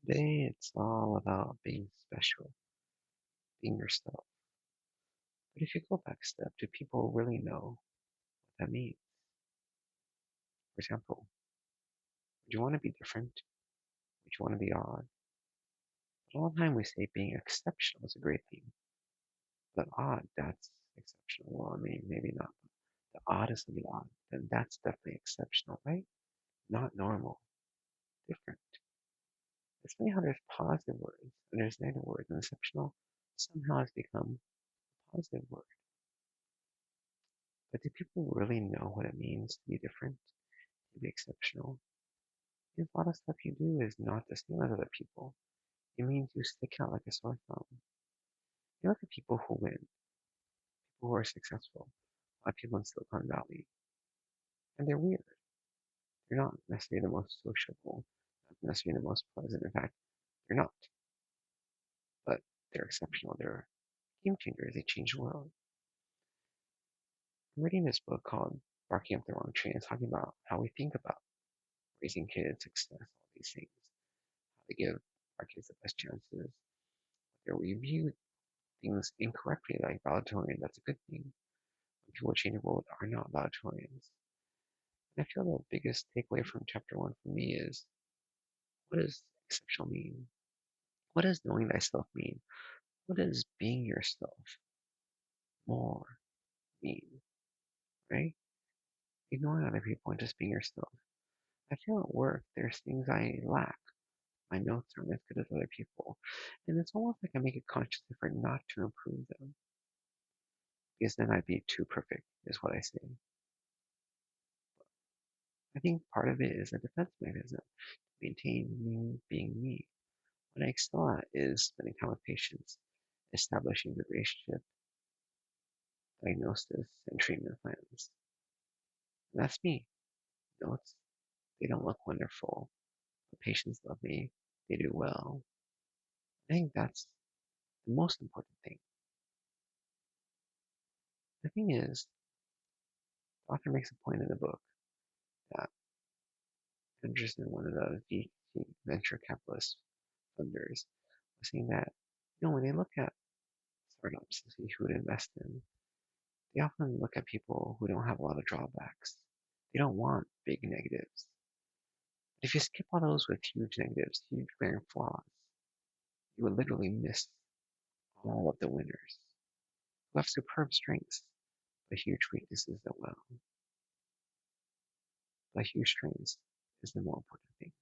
Today, it's all about being special, being yourself. But if you go back a step, do people really know what that means? For example, would you want to be different? Would you want to be odd? A lot of time we say being exceptional is a great thing, but odd, that's exceptional. Well, I mean, maybe not. The oddest of the odd, then that's definitely exceptional, right? Not normal, different. It's funny how there's positive words and there's negative words, and exceptional somehow has become a positive word. But do people really know what it means to be different, to be exceptional? Because a lot of stuff you do is not the same as other people. It means you stick out like a sore thumb. You look at people who win, people who are successful, a lot of people in Silicon Valley, and they're weird. They're not necessarily the most sociable, not necessarily the most pleasant. In fact, they're not. But they're exceptional. They're game changers. They change the world. I'm reading this book called Barking Up the Wrong Tree. It's talking about how we think about raising kids, success, all these things, how to give our kids the best chances. Whether we view things incorrectly, like valedictorian, that's a good thing. People change the world are not valedictorians. And I feel the biggest takeaway from chapter one for me is, what does exceptional mean? What does knowing thyself mean? What does being yourself more mean? Right? Ignoring other people and just being yourself. I feel at work there's things I lack. My notes aren't as good as other people. And it's almost like I make a conscious effort not to improve them. Because then I'd be too perfect, is what I say. I think part of it is a defense mechanism to maintain me being me. What I excel at is spending time with patients, establishing the relationship, diagnosis, and treatment plans. And that's me. Notes, they don't look wonderful. The patients love me. They do well. I think that's the most important thing. The thing is, the author makes a point in the book that Anderson, one of the VC venture capitalist funders, was saying that, when they look at startups to see who to invest in, they often look at people who don't have a lot of drawbacks. They don't want big negatives. If you skip all those with huge negatives, huge glaring flaws, you would literally miss all of the winners who have superb strengths, but huge weaknesses as well. But huge strengths is the more important thing.